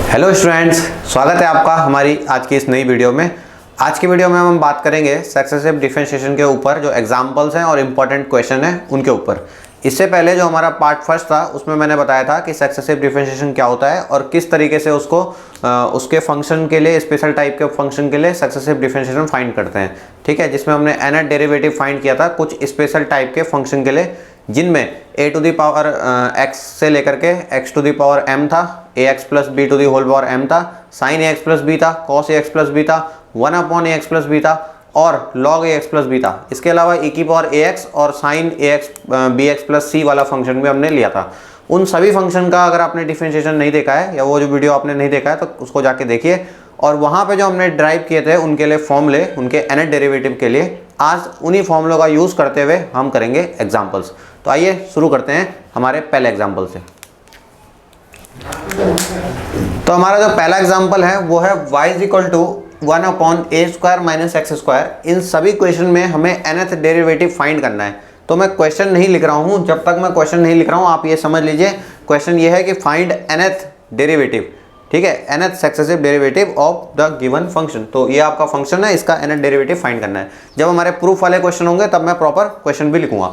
Hello students, स्वागत है आपका हमारी आज की इस नई वीडियो में। आज की वीडियो में हम बात करेंगे सक्सेसिव डिफरेंशिएशन के ऊपर, जो एग्जांपल्स हैं और इम्पोर्टेंट क्वेश्चन हैं उनके ऊपर। इससे पहले जो हमारा पार्ट फर्स्ट था उसमें मैंने बताया था कि सक्सेसिव डिफरेंशिएशन क्या होता है और किस तरीके से उसको उसके फंक्शन के लिए, स्पेशल टाइप के फंक्शन के लिए सक्सेसिव डिफरेंशिएशन फाइंड करते हैं। ठीक है, जिसमें हमने nth डेरिवेटिव फाइंड किया था कुछ स्पेशल टाइप के फंक्शन के लिए, जिनमें a to the power x से लेकर के x to the power m था, ax plus b to the whole power m था, साइन ax प्लस बी था, कॉस ax प्लस बी था, 1/ax प्लस बी था और log ax प्लस बी था। इसके अलावा e की पावर ax और sine ax bx plus c वाला फंक्शन भी हमने लिया था। उन सभी फंक्शन का अगर आपने डिफरेंशिएशन नहीं देखा है या वो जो वीडियो आपने नहीं देखा है तो उसको जाके देखिए, और वहाँ पे जो हमने ड्राइव किए थे उनके लिए फॉर्मूले, उनके nth डेरिवेटिव के लिए आज उन्हीं फॉर्मूलों का यूज़ करते हुए हम करेंगे एग्जाम्पल्स। तो आइए शुरू करते हैं हमारे पहले एग्जाम्पल से। तो हमारा जो पहला एग्जाम्पल है वो है y is equal to 1/a² minus x²। इन सभी क्वेश्चन में हमें nth डेरिवेटिव फाइंड करना है। तो मैं क्वेश्चन नहीं लिख रहा हूँ, जब तक मैं क्वेश्चन नहीं लिख रहा हूँ आप ये समझ लीजिए, क्वेश्चन ये है कि फाइंड nth डेरिवेटिव। ठीक है, nth successive derivative of the given function. तो ये आपका फंक्शन है, इसका nth डेरिवेटिव फाइंड करना है। जब हमारे प्रूफ वाले क्वेश्चन होंगे तब मैं प्रॉपर क्वेश्चन भी लिखूंगा।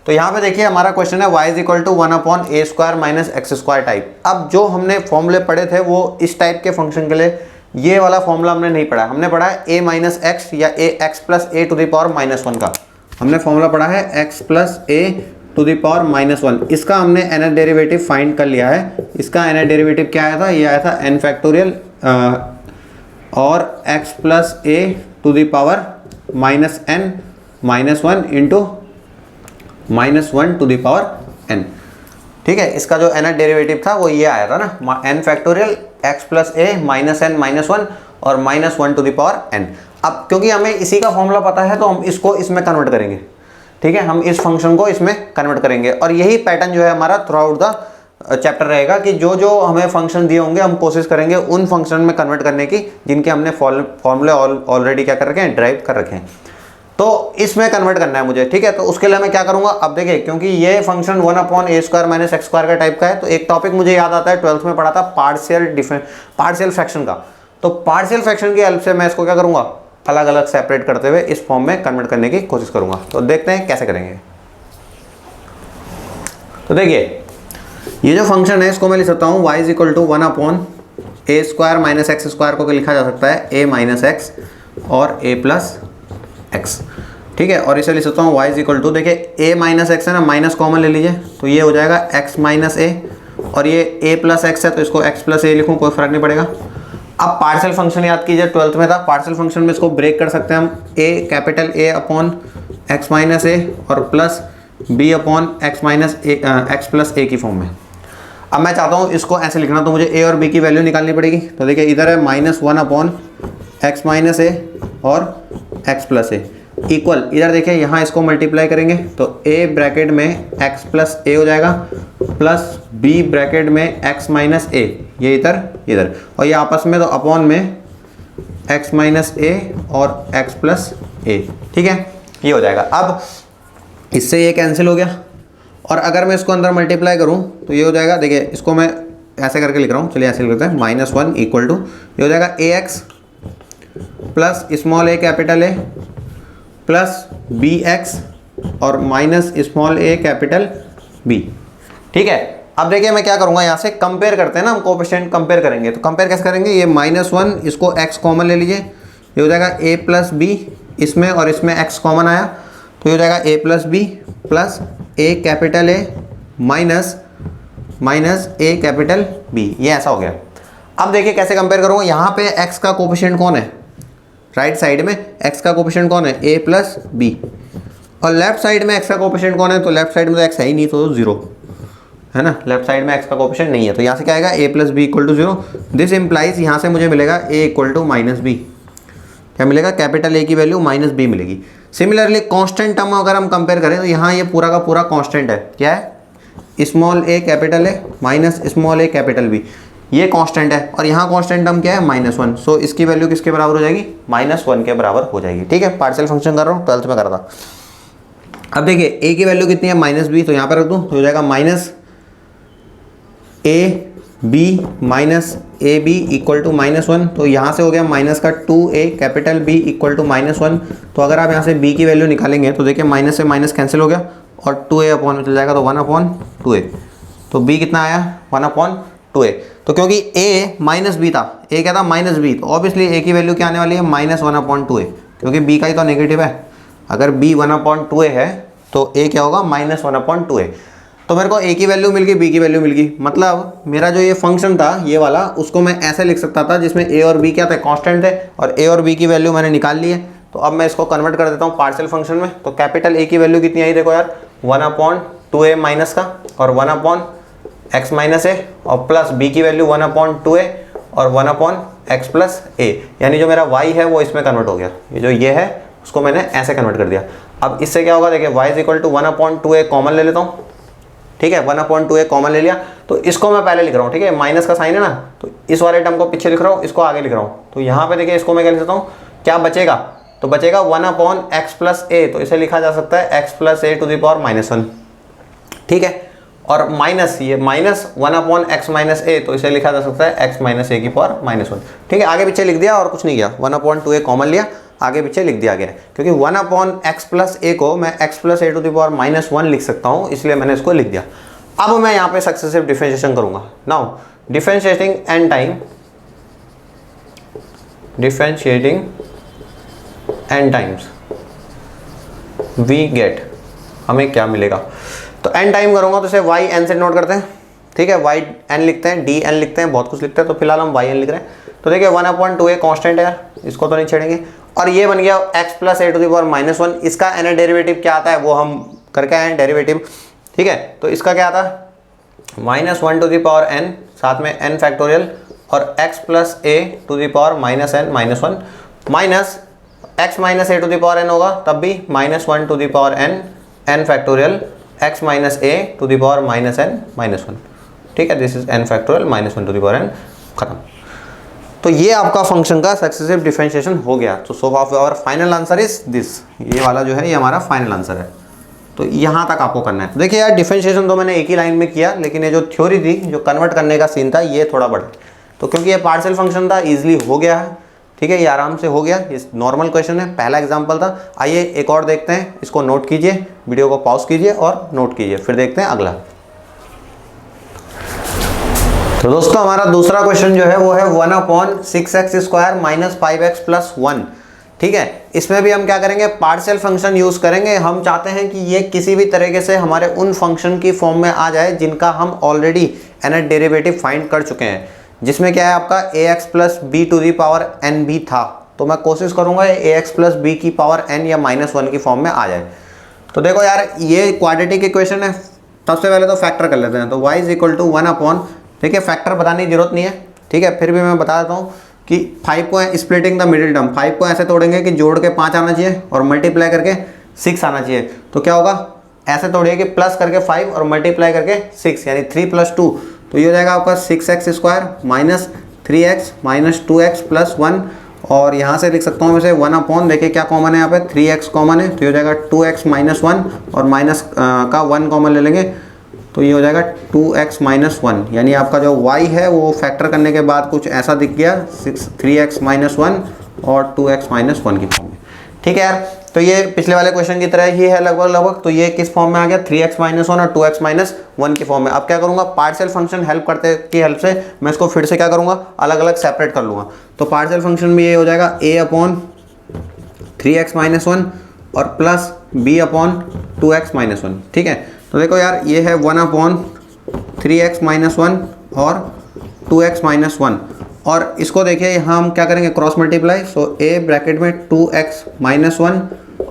तो यहाँ पे देखिए हमारा क्वेश्चन है y is equal to 1/a² minus x² type. अब जो हमने फॉर्मूले पढ़े थे वो इस टाइप के फंक्शन के लिए, ये वाला फॉर्मूला हमने नहीं पढ़ा। हमने पढ़ा है a माइनस एक्स या x plus a to the power -1 का हमने फॉर्मूला पढ़ा है, x plus a to the power -1। इसका हमने nth डेरिवेटिव फाइंड कर लिया है। इसका nth डेरिवेटिव क्या आया था? ये आया था n फैक्टोरियल और x plus a to the power -n-1 into -1 to the power n। ठीक है, इसका जो nth डेरिवेटिव था वो ये आया था ना, n factorial x plus a -n-1 और -1 टू द पावर n। अब क्योंकि हमें इसी का फॉर्मूला पता है तो हम इसको इसमें कन्वर्ट करेंगे। ठीक है, हम इस फंक्शन को इसमें कन्वर्ट करेंगे और यही पैटर्न जो है हमारा थ्रू आउट द चैप्टर रहेगा कि जो जो हमें फंक्शन दिए होंगे हम कोशिश करेंगे उन फंक्शन में कन्वर्ट करने की जिनके हमने फॉर्मूले ऑलरेडी क्या कर रखे हैं, ड्राइव कर रखे हैं। तो इसमें कन्वर्ट करना है मुझे। ठीक है, तो उसके लिए मैं क्या करूंगा, अब देखिए क्योंकि ये फंक्शन 1/a² माइनस x² का टाइप का है, तो एक टॉपिक मुझे याद आता है, 12th में पढ़ा था पार्शियल फ्रैक्शन का। तो पार्शियल फ्रैक्शन की हेल्प से मैं इसको क्या करूंगा, अलग अलग सेपरेट करते हुए इस फॉर्म में कन्वर्ट करने की कोशिश करूंगा। तो देखते हैं कैसे करेंगे। तो देखिए ये जो फंक्शन है इसको मैं लिख सकता हूँ y is equal to 1/a² minus x² को लिखा जा सकता है a माइनस एक्स और a प्लस एक्स। ठीक है, और इसे लिख सकता हूँ y इज इक्वल टू, देखिए a माइनस एक्स है ना, माइनस कॉमन ले लीजिए तो ये हो जाएगा x माइनस a, और ये a प्लस एक्स है तो इसको x प्लस a लिखूँ, कोई फर्क नहीं पड़ेगा। अब पार्शियल फंक्शन याद कीजिए, 12th में था, पार्शियल फंक्शन में इसको ब्रेक कर सकते हैं हम, a capital A upon x minus a और plus b upon x minus x plus a की फॉर्म में। अब मैं चाहता हूँ इसको ऐसे लिखना, तो मुझे a और b की वैल्यू निकालनी पड़ेगी। तो देखिए इधर है -1 अपॉन x माइनस a और x प्लस a इक्वल, इधर देखिए यहाँ इसको मल्टीप्लाई करेंगे तो a ब्रैकेट में x प्लस a हो जाएगा प्लस b ब्रैकेट में x माइनस a, ये इधर और ये आपस में तो अपॉन में x माइनस a और x प्लस a। ठीक है, ये हो जाएगा। अब इससे ये कैंसिल हो गया और अगर मैं इसको अंदर मल्टीप्लाई करूँ तो ये हो जाएगा, देखिए इसको मैं ऐसे करके लिख रहा हूँ, चलिए ऐसे लिख लेते हैं, -1 इक्वल टू ये हो जाएगा ax plus small a capital A plus bx और minus small a capital B। ठीक है, अब देखिए मैं क्या करूँगा, यहाँ से कंपेयर करते हैं ना, हम कोएफिशिएंट कंपेयर करेंगे। तो कंपेयर कैसे करेंगे, ये -1 इसको x कॉमन ले लीजिए, ये हो जाएगा a प्लस b इसमें और इसमें x कॉमन आया तो ये हो जाएगा a plus b plus a capital A minus a capital B। ये ऐसा हो गया। अब देखिए कैसे कंपेयर करूँगा, यहाँ पे x का कोएफिशिएंट कौन है, राइट साइड में x का कोएफिशिएंट कौन है, a प्लस b, और लेफ्ट साइड में x का कोएफिशिएंट कौन है, तो लेफ्ट साइड में तो x है ही नहीं तो 0 है ना, लेफ्ट साइड में x का कोएफिशिएंट नहीं है। तो यहाँ से क्या आएगा, a plus b equal to 0। This implies यहाँ से मुझे मिलेगा a इक्वल टू -b, क्या मिलेगा, कैपिटल A की वैल्यू -b मिलेगी। सिमिलरली कांस्टेंट टर्म अगर हम कंपेयर करें तो यहाँ ये पूरा का पूरा कांस्टेंट है, क्या है, small a capital A minus small a capital B, ये कांस्टेंट है और यहाँ कांस्टेंट टर्म क्या है, -1। सो इसकी वैल्यू किसके बराबर हो जाएगी, -1 के बराबर हो जाएगी। ठीक है, पार्शियल फंक्शन कर रहा हूँ, 12th में कर रहा था। अब देखिए a की वैल्यू कितनी है, -b, तो यहाँ पर रख दूँ तो हो जाएगा -a b minus a b equal to -1, तो यहाँ से हो गया माइनस का 2a capital B equal to -1। तो अगर आप यहाँ से b की वैल्यू निकालेंगे तो देखिए माइनस से माइनस कैंसिल हो गया और 2a अपॉन में चल जाएगा तो 1/2a। तो b कितना आया 1/2a। तो क्योंकि a माइनस बी था, a क्या था माइनस बी, तो ऑब्वियसली a की वैल्यू क्या आने वाली है -1/2a, क्योंकि b का ही तो नेगेटिव है। अगर b 1/2a है तो a क्या होगा -1/2a। तो मेरे को a की वैल्यू मिल गई, b की वैल्यू मिल गई, मतलब मेरा जो ये फंक्शन था ये वाला, उसको मैं ऐसे लिख सकता था जिसमें a और b क्या थे कांस्टेंट थे, और a और b की वैल्यू मैंने निकाल ली है। तो अब मैं इसको कन्वर्ट कर देता हूँ पार्शियल फंक्शन में। तो कैपिटल A की वैल्यू कितनी आई देखो यार 1/2a माइनस का और 1/x माइनस a, और प्लस b की वैल्यू 1/2a और 1/x प्लस a, यानी जो मेरा y है वो इसमें कन्वर्ट हो गया। ये जो ये है उसको मैंने ऐसे कन्वर्ट कर दिया। अब इससे क्या होगा देखिए y is equal to 1/2a common ले लेता हूँ, ठीक है 1/2a कॉमन ले लिया। तो इसको मैं पहले लिख रहा हूँ, ठीक है माइनस का साइन है ना, तो इस वाले टर्म को पीछे लिख रहा हूँ, इसको आगे लिख रहा हूँ। तो यहाँ पे देखिए इसको मैं क्या लिख सकता हूँ, क्या बचेगा, तो बचेगा 1/x प्लस a, तो इसे लिखा जा सकता है x plus a to the power -1, ठीक है। और माइनस ये माइनस 1/x माइनस a, तो इसे लिखा जा सकता है x माइनस a की पावर -1, ठीक है। आगे पीछे लिख दिया और कुछ नहीं किया, 1/2a कॉमन लिया, आगे पीछे लिख दिया गया, क्योंकि 1/x प्लस a को मैं x plus a to the power -1 लिख सकता हूँ, इसलिए मैंने इसको लिख दिया। अब मैं यहाँ पे सक्सेसिव डिफरेंशिएशन करूंगा। Now differentiating n time, differentiating n times we get, हमें क्या मिलेगा, तो n टाइम करूंगा तो इसे y n से नोट करते हैं, ठीक है y n लिखते हैं, d n लिखते हैं, बहुत कुछ लिखते हैं, तो फिलहाल हम y n लिख रहे हैं। तो देखिए 1/2a कांस्टेंट है यार, इसको तो नहीं छेड़ेंगे। और ये बन गया x plus a to the power -1, इसका n डेरिवेटिव क्या आता है वो हम करके आए हैं डेरिवेटिव, ठीक है। तो इसका क्या आता है -1 टू द पावर n, साथ में n फैक्टोरियल, और x plus a to the power -n -1, minus x minus a to the power n होगा तब भी -1 to the power n n factorial x minus a to the power -n -1, ठीक है। This is n factorial -1 to the power n, खत्म। तो ये आपका function का सक्सेसिव डिफरेंशिएशन हो गया। तो so of our final answer is this, ये वाला जो है ये हमारा फाइनल आंसर है। तो यहाँ तक आपको करना है। तो देखिए यार डिफरेंशिएशन तो मैंने एक ही लाइन में किया, लेकिन ये जो थ्योरी थी, जो कन्वर्ट करने का सीन था, ये थोड़ा बड़ा। तो क्योंकि ये पार्शियल फंक्शन था इजीली हो गया है, ठीक है, ये आराम से हो गया। ये नॉर्मल क्वेश्चन है, पहला एग्जाम्पल था। आइए एक और देखते हैं, इसको नोट कीजिए, वीडियो को पॉज कीजिए और नोट कीजिए, फिर देखते हैं अगला। तो दोस्तों हमारा दूसरा क्वेश्चन जो है वो है 1/6x² माइनस 5x प्लस 1, ठीक है। इसमें भी हम क्या करेंगे, पार्शियल फंक्शन यूज करेंगे। हम चाहते हैं कि ये किसी भी तरीके से हमारे उन फंक्शन की फॉर्म में आ जाए जिनका हम ऑलरेडी nth डेरिवेटिव फाइंड कर चुके हैं, जिसमें क्या है आपका ax plus b to the power n भी था। तो मैं कोशिश करूंगा ax प्लस b की पावर n या -1 की फॉर्म में आ जाए। तो देखो यार ये क्वाड्रेटिक इक्वेशन है, सबसे पहले तो फैक्टर कर लेते हैं। तो y is equal to 1 upon, देखिए फैक्टर बताने की जरूरत नहीं है, ठीक है, फिर भी मैं बता देता हूँ कि 5 को स्प्लिटिंग द मिडिल टर्म, 5 को ऐसे तोड़ेंगे कि जोड़ के 5 आना चाहिए और मल्टीप्लाई करके 6 आना चाहिए। तो क्या होगा, ऐसे तोड़िए कि प्लस करके 5 और मल्टीप्लाई करके 6, यानी 3 + 2, तो ये हो जाएगा आपका 6x² minus 3x minus 2x plus 1। और यहाँ से लिख सकता हूँ वैसे 1 अपॉन, देखिए क्या कॉमन है यहाँ पे, 3x कॉमन है, तो ये हो जाएगा 2x माइनस 1, और माइनस का 1 कॉमन ले लेंगे तो ये हो जाएगा 2x माइनस 1, यानी आपका जो y है वो फैक्टर करने के बाद कुछ ऐसा दिख गया, 3x माइनस 1 और 2x माइनस 1 की फॉर्म में, ठीक है यार। तो ये पिछले वाले क्वेश्चन की तरह ही है लगभग। तो ये किस फॉर्म में आ गया, 3x माइनस 1 और 2x माइनस 1 की फॉर्म में। अब क्या करूंगा, पार्शियल फंक्शन हेल्प से मैं इसको फिर से क्या करूंगा, अलग अलग सेपरेट कर लूँगा। तो पार्शियल फंक्शन में ये हो जाएगा a अपॉन 3x माइनस 1 और plus b upon 2x minus 1, ठीक है। तो देखो यार ये है 1 अपॉन 3x माइनस 1 और 2x माइनस 1, और इसको देखिए यहाँ हम क्या करेंगे, cross multiply. So a bracket में 2x माइनस 1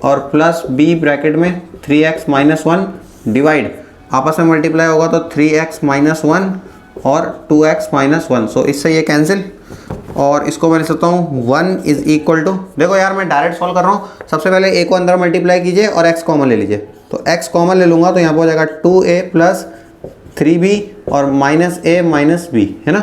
और प्लस b ब्रैकेट में 3x माइनस 1 डिवाइड, आपस में मल्टीप्लाई होगा तो 3x माइनस 1 और 2x माइनस 1। सो इससे ये कैंसिल, और इसको मैं लिख सकता हूँ 1 इज इक्वल टू, देखो यार मैं डायरेक्ट सॉल्व कर रहा हूँ। सबसे पहले a को अंदर मल्टीप्लाई कीजिए और x कॉमन ले लीजिए। तो x कॉमन ले लूँगा तो यहाँ पर हो जाएगा 2a प्लस 3b और माइनस a माइनस b, है ना।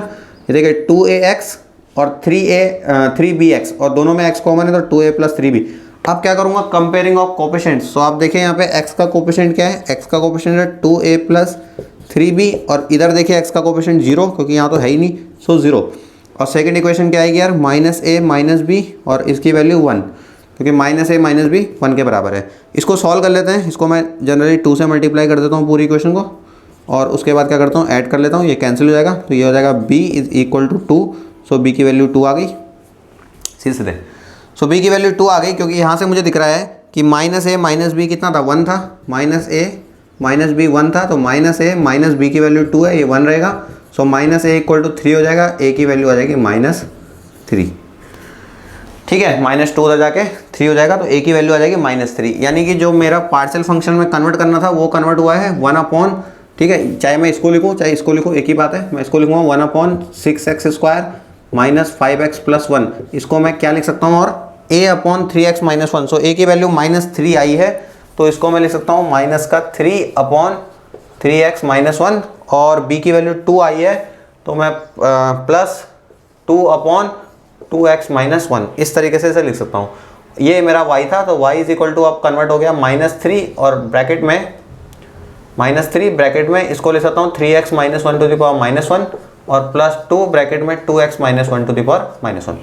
ये देखिए 2ax और 3bx, और दोनों में x कॉमन है तो 2a प्लस 3b। अब क्या करूँगा, कंपेयरिंग ऑफ कोफिशिएंट्स। सो आप देखिए यहाँ पे x का कोफिशिएंट क्या है, x का कोफिशिएंट है 2a प्लस 3b, और इधर देखिए x का कोफिशिएंट 0, क्योंकि यहाँ तो है ही नहीं, सो 0। और सेकंड इक्वेशन क्या आएगी यार, माइनस ए माइनस बी और इसकी वैल्यू 1, क्योंकि माइनस ए माइनस बी 1 के बराबर है। इसको सॉल्व कर लेते हैं। इसको मैं जनरली 2 से मल्टीप्लाई कर देता हूँ पूरी इक्वेशन को, और उसके बाद क्या करता हूँ, ऐड कर लेता हूँ, ये कैंसिल हो जाएगा। तो ये हो जाएगा b is equal to 2, so b की वैल्यू 2 आ गई सीधे। सो b की वैल्यू 2 आ गई, क्योंकि यहाँ से मुझे दिख रहा है कि माइनस ए माइनस बी कितना था, 1 था। माइनस ए माइनस बी 1 था, तो माइनस ए माइनस बी की वैल्यू 2 है, ये 1 रहेगा। So minus a equal to 3 हो जाएगा, ए की वैल्यू आ जाएगी -3। ठीक है, -2 उधर जाके 3 हो जाएगा, तो ए की वैल्यू आ जाएगी -3। यानी कि जो मेरा पार्शियल फंक्शन में कन्वर्ट करना था वो कन्वर्ट हुआ है 1/, ठीक है, चाहे मैं इसको लिखूँ चाहे इसको लिखूँ एक ही बात है। मैं इसको लिखूँगा 1/6x² माइनस 5x + 1। इसको मैं क्या लिख सकता हूँ, और a/3x - 1। सो a की वैल्यू -3 आई है, तो इसको मैं लिख सकता हूँ -3/3x - 1, और b की वैल्यू 2 आई है, तो मैं +2/2x - 1 इस तरीके से इसे लिख सकता हूँ। ये मेरा y था, तो y इज इक्वल टू अब कन्वर्ट हो गया -3 और ब्रैकेट में -3 ब्रैकेट में इसको ले सकता हूँ 3x - 1 टू द पावर -1 और +2 ब्रैकेट में 2x - 1 टू द पावर -1।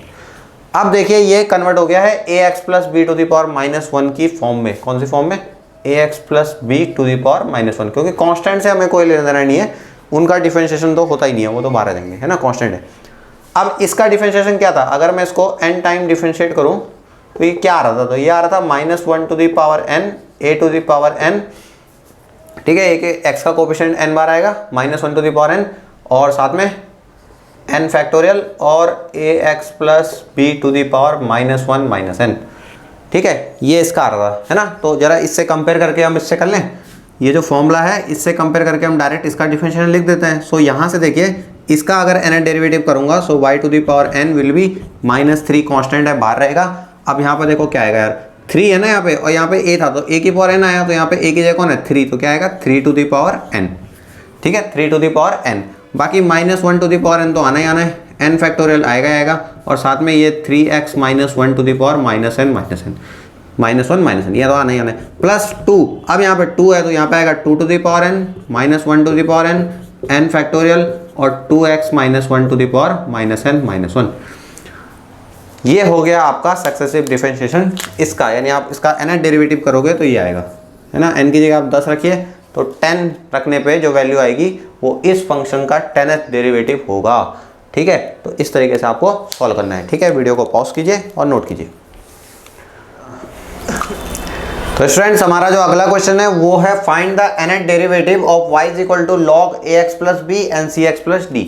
अब देखिए ये कन्वर्ट हो गया है ax + b to the power -1 की फॉर्म में। कौन सी फॉर्म में, ax + b to the power -1, क्योंकि कांस्टेंट से हमें कोई लेना देना नहीं है, उनका डिफरेंशिएशन तो होता ही नहीं है, वो तो बाहर आ जाएंगे, है ना, कांस्टेंट है। अब इसका डिफरेंशिएशन क्या था, अगर मैं इसको n टाइम डिफरेंशिएट करूं तो ये क्या आ रहा था, तो ये आ रहा था -1 to the power n a to the power n, ठीक है, एक x का कोएफिशिएंट n बार आएगा -1 टू द पावर n, और साथ में n फैक्टोरियल और ax + b to the power -1 - n, ठीक है, ये इसका आ रहा था, है ना। तो जरा इससे कंपेयर करके हम इससे कर लें, ये जो फॉर्मूला है इससे कंपेयर करके हम डायरेक्ट इसका डिफरेंशिएशन लिख देते हैं। सो यहाँ से देखिए इसका अगर n डेरिवेटिव करूंगा, so y to the power n will be -3, constant है बाहर रहेगा। अब यहाँ पर देखो क्या आएगा यार, 3 है ना यहाँ पे, और यहाँ पे a था तो a की पावर n आया, तो यहाँ पे a की जगह कौन है 3, तो क्या आएगा 3 टू द पावर n, ठीक है, 3 टू द पावर n। बाकी -1 टू द पावर n तो आना ही आना है, n फैक्टोरियल आएगा, और साथ में ये 3x - 1 to the power -n -1 ये तो आना ही आना है, +2। अब यहाँ पे 2 है तो यहाँ पे आएगा 2 to the power n -1 to the power n n factorial और 2x - 1 to the power -n -1। ये हो गया आपका सक्सेसिव डिफरेंशिएशन इसका, यानी आप इसका n डेरिवेटिव करोगे तो ये आएगा, है ना। n की जगह आप 10 रखिए, तो 10 रखने पे जो वैल्यू आएगी वो इस फंक्शन का 10th डेरिवेटिव होगा, ठीक है। तो इस तरीके से आपको सॉल्व करना है, ठीक है। वीडियो को पॉज कीजिए और नोट कीजिए। तो स्टूडेंट्स हमारा जो अगला क्वेश्चन है वो है find the nth derivative of y is equal to log ax + b and cx + d।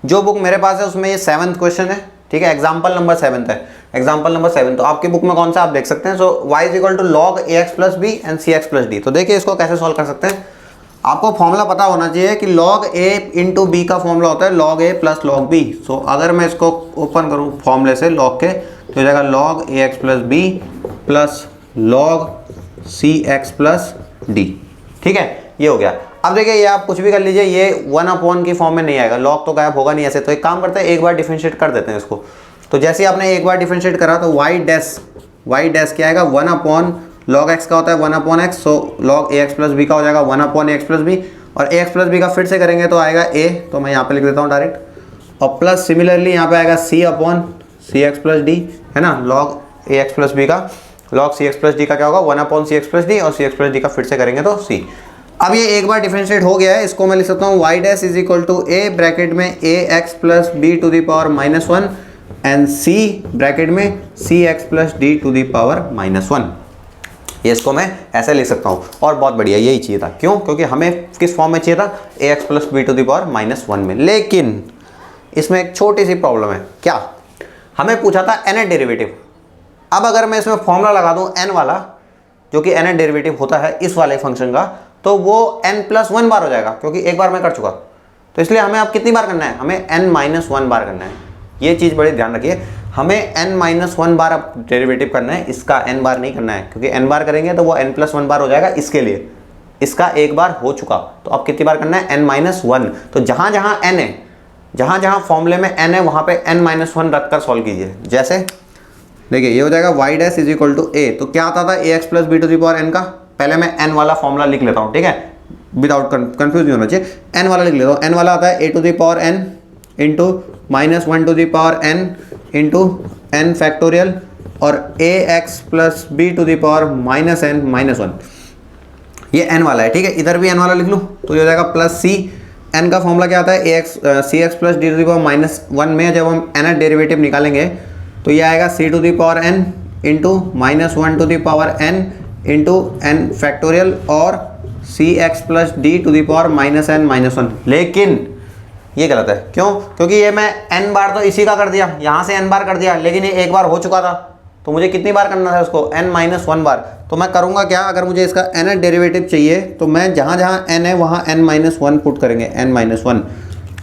जो बुक मेरे पास है उसमें ये 7th क्वेश्चन है, ठीक है, एग्जाम्पल नंबर 7 है, एग्जाम्पल नंबर 7। तो आपकी बुक में कौन सा आप देख सकते हैं। So y is equal to log ax + b and cx + d। तो देखिए इसको कैसे सॉल्व कर सकते हैं। आपको फॉर्मूला पता होना चाहिए कि log a * b का फॉर्मूला होता है log a + log b। सो अगर मैं इसको ओपन करूँ फॉर्मूले से log के, तो हो जाएगा log ax + b + log cx + d, ठीक है, ये हो गया। अब देखिए ये आप कुछ भी कर लीजिए, ये 1/, की फॉर्म में नहीं आएगा, log तो गायब होगा नहीं ऐसे। तो एक काम करते हैं, एक बार डिफरेंशिएट कर देते हैं इसको। तो जैसे ही आपने एक बार डिफरेंशिएट करा तो y डैश क्या आएगा 1/, log x का होता है 1/x, सो log ax + b का हो जाएगा 1/ax + b, और ax + b का फिर से करेंगे तो आएगा a, तो मैं यहाँ पे लिख देता हूँ डायरेक्ट, और प्लस सिमिलरली यहाँ पे आएगा c/cx + d, है ना, log ax + b का log cx + d का क्या होगा 1/cx + d, और cx + d का फिर से करेंगे तो c। अब ये एक बार डिफरेंशिएट हो गया है, इसको मैं लिख सकता हूँ y dash is equal to a bracket में ax + b to the power -1 and c bracket में cx + d to the power -1। ये इसको मैं ऐसे लिख सकता हूँ, और बहुत बढ़िया, यही चाहिए था। क्यों, क्योंकि हमें किस फॉर्म में चाहिए था, ax + b to the power -1 में। लेकिन इसमें एक छोटी सी प्रॉब्लम है, क्या, हमें पूछा था nth डेरिवेटिव। अब अगर मैं इसमें फॉर्मूला लगा दूं n वाला, जो कि nth डेरिवेटिव होता है इस वाले फंक्शन का, तो वो n + 1 बार हो जाएगा, क्योंकि एक बार मैं कर चुका। तो इसलिए हमें अब कितनी बार करना है, हमें n - 1 बार करना है। ये चीज़ बड़ी ध्यान रखिए, हमें n - 1 बार अब डेरिवेटिव करना है, इसका n बार नहीं करना है, क्योंकि n बार करेंगे तो वो n + 1 बार हो जाएगा इसके लिए। इसका एक बार हो चुका, तो अब कितनी बार करना है, n - 1। तो जहाँ जहाँ n है, जहाँ जहाँ फॉर्मूले में n है वहाँ पे n - 1 रखकर सॉल्व कीजिए। जैसे देखिए ये हो जाएगा y dash is equal to a, तो क्या आता था ax + b to the power n का। पहले मैं n वाला फॉर्मूला लिख लेता हूँ, ठीक है, विदाउट कंफ्यूज नहीं होना चाहिए। n वाला लिख लेता हूँ, n वाला आता है a to the power n into minus one to the power n into n factorial और ax plus b to the power minus n minus one, ये n वाला है, ठीक है। इधर भी n वाला लिख लूँ तो ये हो जाएगा प्लस c, n का फॉर्मूला क्या आता है C X plus D to the power minus one में जब हम nth डेरिवेटिव निकालेंगे तो ये आएगा c to the power n into minus one to the power n into n factorial और C X plus D to the power minus n minus one. लेकिन ये गलत है, क्यों? क्योंकि ये मैं n बार तो इसी का कर दिया, यहाँ से n बार कर दिया, लेकिन ये एक बार हो चुका था, तो मुझे कितनी बार करना था इसको? n minus one bar. तो मैं करूँगा क्या, अगर मुझे इसका nth डेरिवेटिव चाहिए तो मैं जहाँ जहाँ n है वहाँ n माइनस वन पुट करेंगे, n माइनस वन।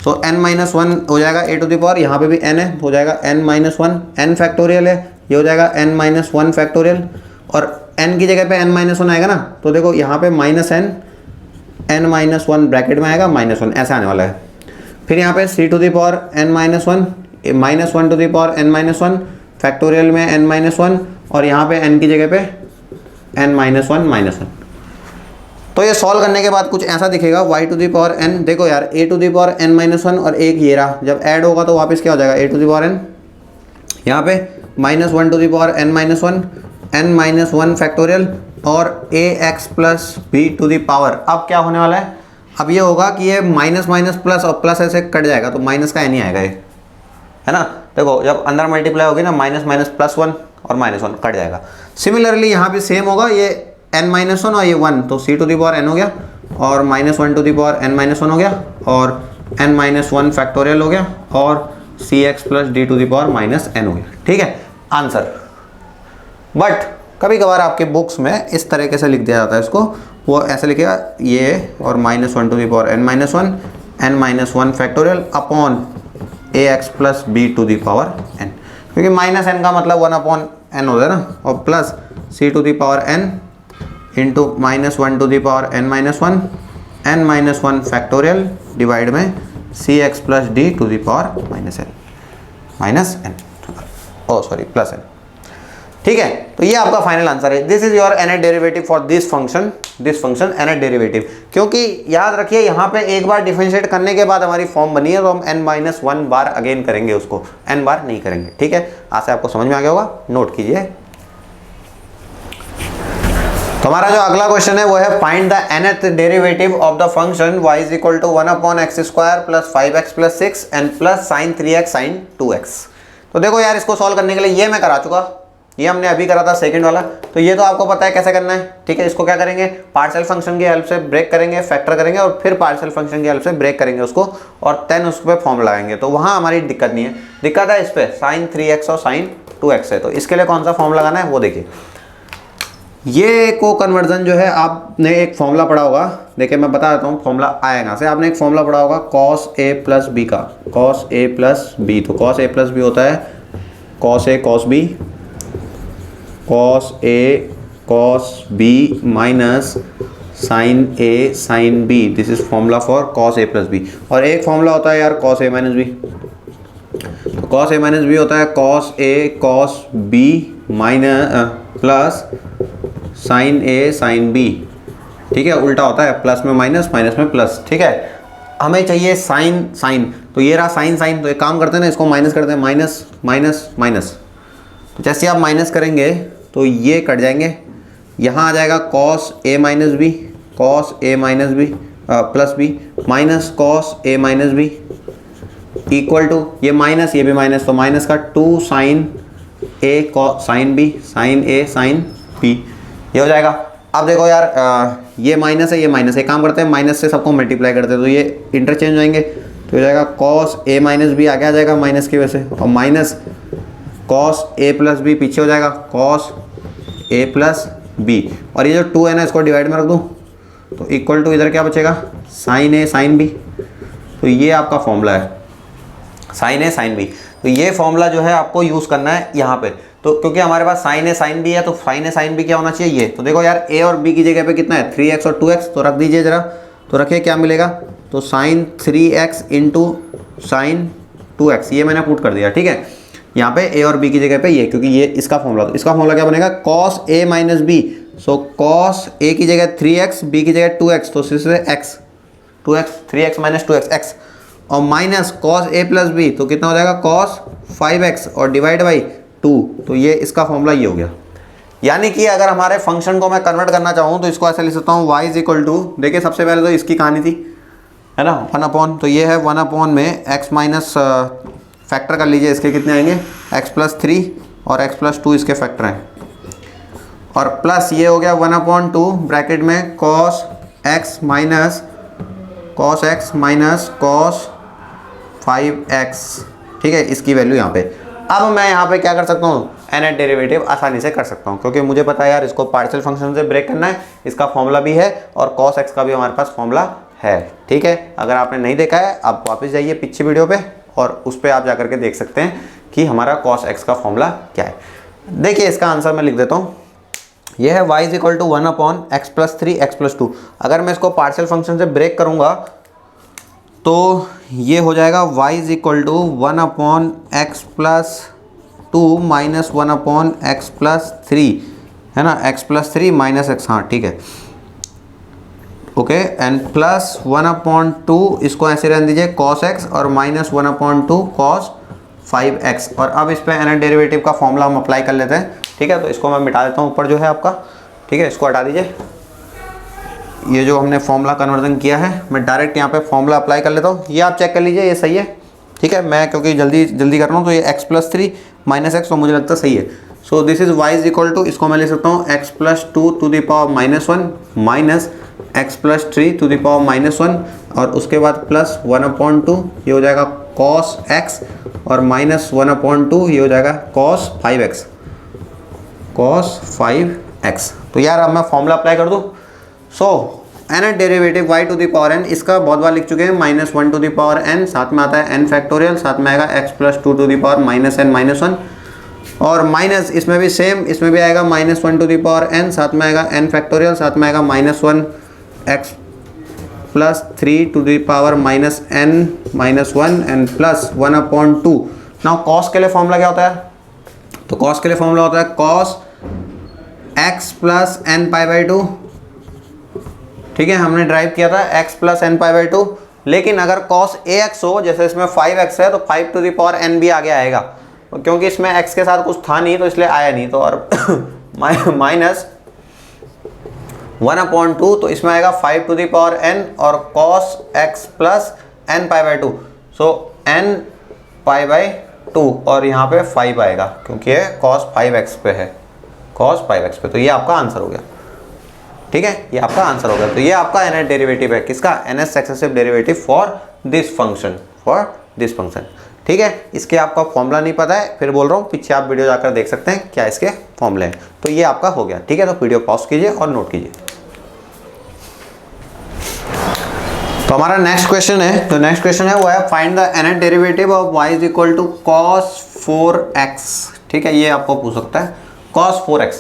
सो n माइनस वन हो जाएगा a टू द पावर, यहाँ पे भी n है, हो जाएगा n minus one, n factorial है, ये हो जाएगा n माइनस वन फैक्टोरियल, और n की जगह पे n माइनस वन आएगा ना, तो देखो यहाँ पे minus n minus one bracket में आएगा माइनस वन, ऐसा आने वाला है। फिर यहाँ पे c to the power n minus one, minus one to the power n minus one, factorial में n माइनस वन, और यहाँ पे n की जगह पे n minus one minus one. तो ये सॉल्व करने के बाद कुछ ऐसा दिखेगा y to the power n, देखो यार a to the power n minus one और एक ये रहा, जब ऐड होगा तो वापस क्या हो जाएगा, a to the power n, यहाँ पे minus one to the power n minus one, n minus one factorial और ax plus b to the power. अब क्या होने वाला है, अब ये होगा कि ये माइनस माइनस प्लस और प्लस ऐसे कट जाएगा तो माइनस का n ही आएगा, ये है ना। देखो जब अंदर मल्टीप्लाई होगी ना, माइनस माइनस प्लस वन और माइनस वन कट जाएगा। सिमिलरली यहाँ पे सेम होगा, ये n माइनस वन और ये वन, तो c to the power n हो गया और minus one to the power n minus one हो गया और n माइनस वन फैक्टोरियल हो गया और C X plus D to the power minus n हो गया, ठीक है आंसर। बट कभी कभार आपके बुक्स में इस तरीके से लिख दिया जाता है इसको, वो ऐसे लिखेगा ये और minus one to the power n minus one, n minus one factorial upon a x plus b to the power n, क्योंकि माइनस n का मतलब वन अपॉन n होता है ना, और plus C to the power n into minus one to the power n minus one, n minus one factorial divide में C X plus D to the power minus n, oh sorry plus n, ठीक है। तो ये आपका final answer है। This is your nth derivative for this function nth derivative. क्योंकि याद रखिए यहाँ पे एक बार डिफरेंशिएट करने के बाद हमारी फॉर्म बनी है तो हम n minus one bar again करेंगे, उसको n बार नहीं करेंगे, ठीक है। आज से आपको समझ में आ गया होगा, नोट कीजिए। तो हमारा जो अगला क्वेश्चन है वो है find the nth derivative of the function y is equal to one upon x square plus 5x plus 6 and plus sine 3x sine 2x। तो देखो यार इसको सॉल्व करने के लिए ये मैं करा चुका, ये हमने अभी करा था सेकंड वाला, तो ये तो आपको पता है कैसे करना है, ठीक है। इसको क्या करेंगे, पार्शियल फंक्शन की हेल्प से ब्रेक करेंगे, फैक्टर करेंगे और फिर पार्शियल फंक्शन की हेल्प से ब्रेक करेंगे उसको, और देन उस पर फॉर्म लगाएंगे। तो वहाँ हमारी दिक्कत नहीं है, दिक्कत है इस पर साइन 3x और साइन 2x है। तो इसके लिए कौन सा फॉर्म लगाना है वो देखिए। ये को कन्वर्जन जो है आपने एक फॉर्मूला पढ़ा होगा, देखिए मैं बता देता हूँ फॉर्मूला आएगा से। आपने एक फॉर्मूला पढ़ा होगा cos a प्लस बी का, cos a प्लस बी। तो cos a प्लस बी होता है cos a cos b, cos a cos b minus sin a sin b। This is formula for cos a plus b. और एक formula होता है यार cos a minus b। तो cos a minus b होता है cos a cos b minus plus sine a sine b, ठीक है। उल्टा होता है, प्लस में माइनस माइनस में प्लस, ठीक है। हमें चाहिए साइन साइन, तो ये रहा साइन साइन। तो एक काम करते हैं ना, इसको माइनस करते हैं, माइनस माइनस माइनस। तो जैसे आप माइनस करेंगे तो ये कट जाएंगे, यहाँ आ जाएगा cos a minus b, cos a minus b plus b minus cos a minus b equal to ये माइनस ये भी माइनस, तो माइनस का 2 sine A cos sine b sine a sine b, ये हो जाएगा। अब देखो यार ये माइनस है ये माइनस है, काम करते हैं माइनस से सबको मल्टीप्लाई करते हैं तो ये इंटरचेंज होंगे, तो हो जाएगा कॉस ए माइनस बी आगे आ जाएगा माइनस की वजह से, और माइनस कॉस ए प्लस बी पीछे हो जाएगा कॉस ए प्लस बी, और ये जो 2 है ना इसको डिवाइड में रख दूँ तो इक्वल टू इधर क्या बचेगा साइन ए साइन बी। तो ये आपका फॉर्मूला है साइन ए साइन बी। तो ये फॉर्मूला जो है आपको यूज़ करना है यहाँ पे। तो क्योंकि हमारे पास साइन ए साइन बी है तो साइन ए साइन बी क्या होना चाहिए ये। तो देखो यार ए और बी की जगह पे कितना है 3x और 2x, तो रख दीजिए ज़रा, तो रखिए क्या मिलेगा, तो sign 3x into sine 2x, ये मैंने पुट कर दिया, ठीक है। यहाँ पे ए और बी की जगह पे ये, क्योंकि ये इसका फॉर्मूला, तो इसका फॉर्मूला क्या बनेगा cos a minus B. So cos A की जगह 3x, बी की जगह 2x, तो इससे x 2x 3x minus 2x x, और माइनस कॉस ए प्लस बी, तो कितना हो जाएगा कॉस 5x और डिवाइड बाई 2, तो ये इसका फॉर्मूला ये हो गया। यानी कि अगर हमारे फंक्शन को मैं कन्वर्ट करना चाहूँ तो इसको ऐसे लिख सकता हूँ y इज इक्वल टू, देखिए सबसे पहले तो इसकी कहानी थी है ना 1 तो ये है 1 में x माइनस फैक्टर कर लीजिए, इसके कितने आएंगे x+3 और x+2 इसके फैक्टर हैं, और प्लस ये हो गया 1/2 ब्रैकेट में cos x minus cos 5x, ठीक है, इसकी वैल्यू यहाँ पे। अब मैं यहाँ पे क्या कर सकता हूँ, nth डेरिवेटिव आसानी से कर सकता हूँ, क्योंकि मुझे पता है यार इसको पार्शियल फंक्शन से ब्रेक करना है, इसका फॉर्मूला भी है और cos x का भी हमारे पास फॉर्मूला है, ठीक है। अगर आपने नहीं देखा है आप वापस जाइए पीछे वीडियो पे और उस पर आप जाकर के देख सकते हैं कि हमारा cos x का फॉर्मूला क्या है। देखिए इसका आंसर मैं लिख देता हूँ, यह है y is equal to 1/x+3 x+2। अगर मैं इसको पार्शियल फंक्शन से ब्रेक करूँगा तो ये हो जाएगा y is equal to 1/x+2 minus 1/x+3, है ना, x+3 माइनस x, हाँ ठीक है, ओके, एंड प्लस 1/2 इसको ऐसे रहने दीजिए cos x और माइनस 1/2 cos 5x। और अब इस पे nth डेरिवेटिव का फॉर्मूला हम अप्लाई कर लेते हैं, ठीक है। तो इसको मैं मिटा देता हूँ ऊपर जो है आपका, ठीक है, इसको हटा दीजिए। ये जो हमने फॉर्मूला कन्वर्जन किया है मैं डायरेक्ट यहाँ पे फॉर्मूला अप्लाई कर लेता हूँ, ये आप चेक कर लीजिए ये सही है, ठीक है। मैं क्योंकि जल्दी कर रहा हूँ तो ये x+3 माइनस x तो मुझे लगता है सही है। So this is y is equal to, इसको मैं ले सकता हूँ x+2 to the power -1 minus x+3 to the power -1 और उसके बाद प्लस 1/2 ये हो जाएगा cos x और माइनस 1/2 ये हो जाएगा cos 5x। तो यार अब मैं फॉर्मूला अप्लाई कर दूँ। So nth derivative y to the power n, इसका बहुत बार लिख चुके हैं, -1 टू द पावर n, साथ में आता है n फैक्टोरियल, साथ में आएगा x+2 to the power -n-1 और माइनस इसमें भी सेम, इसमें भी आएगा -1 टू द पावर n, साथ में आएगा n फैक्टोरियल, साथ में आएगा -1 x+3 to the power -n-1 and plus 1/2। Now cos के लिए फॉर्मूला क्या होता है, तो cos के लिए फॉर्मूला होता है cos x प्लस n π/2, ठीक है, हमने ड्राइव किया था x प्लस n π/2। लेकिन अगर cos ax हो, जैसे इसमें 5x है तो 5 टू द पावर n भी आगे आएगा, क्योंकि इसमें x के साथ कुछ था नहीं तो इसलिए आया नहीं, तो और माइनस 1/2 तो इसमें आएगा 5 टू द पावर n और cos x प्लस n π/2, सो n π/2 और यहाँ पे 5 आएगा क्योंकि ये cos 5x पे है, cos 5x पे। तो ये आपका आंसर हो गया, ठीक है, ये आपका आंसर हो गया। तो ये आपका nth डेरिवेटिव है, किसका, nth successive derivative for this function, ठीक है। इसके आपका फॉर्मूला नहीं पता है, फिर बोल रहा हूँ पीछे आप वीडियो जाकर देख सकते हैं क्या इसके फॉर्मूले हैं। तो ये आपका हो गया, ठीक है। तो वीडियो पॉज कीजिए और नोट कीजिए। तो हमारा नेक्स्ट क्वेश्चन है, तो नेक्स्ट क्वेश्चन है वो है find the nth derivative of y is equal to cos 4x, ठीक है, ये आपको पूछ सकता है cos 4x।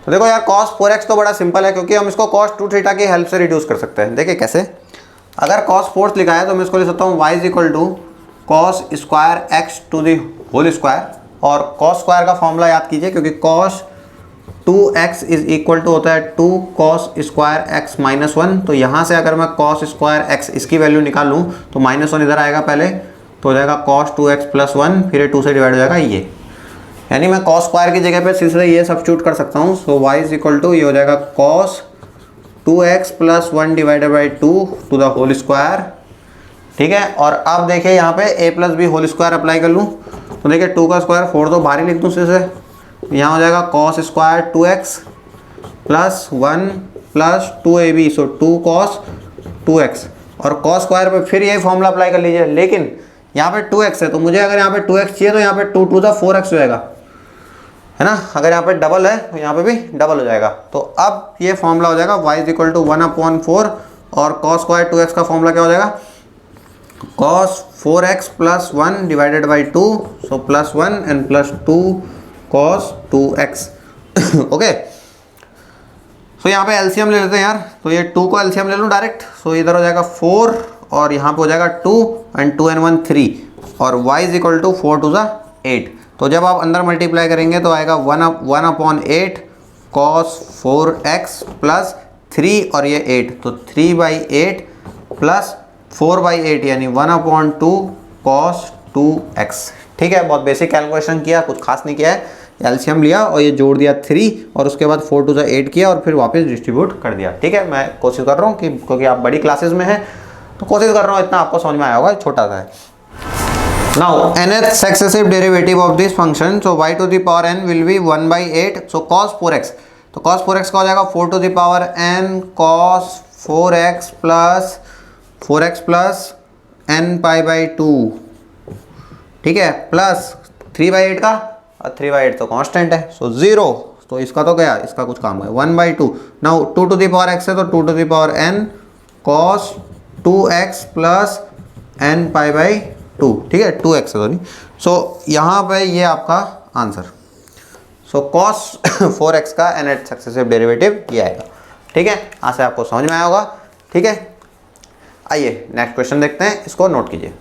तो देखो यार cos 4x तो बड़ा सिंपल है, क्योंकि हम इसको cos 2θ की हेल्प से रिड्यूस कर सकते हैं। देखिए कैसे, अगर cos 4 लिखा है तो मैं इसको लिख सकता हूँ y is equal to cos square x to the whole square, और cos स्क्वायर का फॉर्मूला याद कीजिए, क्योंकि cos 2x is equal to होता है 2 cos स्क्वायर x -1। तो यहाँ से अगर मैं cos स्क्वायर x इसकी वैल्यू निकाल लूँ तो -1 इधर आएगा पहले, तो हो जाएगा cos 2x + 1, फिर ये 2 से डिवाइड हो जाएगा ये, यानी मैं cos स्क्वायर की जगह पे सीधे ये सब्स्टिट्यूट कर सकता हूँ। So y is equal to ये हो जाएगा cos 2x + 1 divided by 2 to the whole square, ठीक है। और अब देखिए यहाँ पे a + b whole square apply कर लूँ तो देखिए 2 का स्क्वायर 4 तो बाहर ही लिख दूँ सीधे, यहाँ हो जाएगा cos स्क्वायर 2x + 1 + 2ab, सो 2 cos 2x, और cos स्क्वायर पे फिर यही फॉर्मूला अप्लाई कर लीजिए। लेकिन यहाँ पे 2x है तो मुझे अगर यहाँ पे 2x चाहिए तो यहाँ पे 2 टू द 4x हो जाएगा, है ना। अगर यहाँ पे डबल है तो यहाँ पे भी डबल हो जाएगा। तो अब ये फॉर्मूला हो जाएगा y इज इक्वल टू 1/4 और cos स्क्वायर 2x का फॉर्मूला क्या हो जाएगा, cos 4x + 1 divided by 2, so +1 and +2 cos 2x, okay. So यहाँ पे एलसीएम ले लेते हैं यार, तो ये 2 को एलसीएम ले लूँ डायरेक्ट, सो इधर हो जाएगा 4 और यहाँ पे हो जाएगा 2 एंड 2 and 1 3 और y is equal to 4 to 8। तो जब आप अंदर मल्टीप्लाई करेंगे तो आएगा 1/8 cos 4x + 3 और ये 8, तो 3/8 + 4/8 यानी 1/2 cos 2x। ठीक है, बहुत बेसिक कैलकुलेशन किया, कुछ खास नहीं किया है। एलसीएम लिया और ये जोड़ दिया 3 और उसके बाद 4 2 8 किया और फिर वापस डिस्ट्रीब्यूट कर दिया। ठीक है, मैं कोशिश कर रहा हूँ कि क्योंकि आप बड़ी क्लासेस में हैं तो कोशिश कर रहा हूँ इतना आपको समझ में आया होगा, छोटा सा है। Now nth successive derivative of this function, so y to the power n will be 1/8, so cos 4x, तो cos 4x का हो जाएगा 4 to the power n cos 4x plus n pi by 2। ठीक है, प्लस 3/8 का, और 3/8 तो constant है, सो 0, तो इसका तो गया, इसका कुछ काम है 1/2। Now 2 to the power x है तो 2 to the power n cos 2x plus n pi by 2। ठीक है, 2x है सॉरी। सो यहाँ पे ये आपका आंसर, सो cos 4x का nth सक्सेसिव डेरिवेटिव ये आएगा। ठीक है, यहाँ से आपको समझ में आया होगा। ठीक है, आइए नेक्स्ट क्वेश्चन देखते हैं, इसको नोट कीजिए।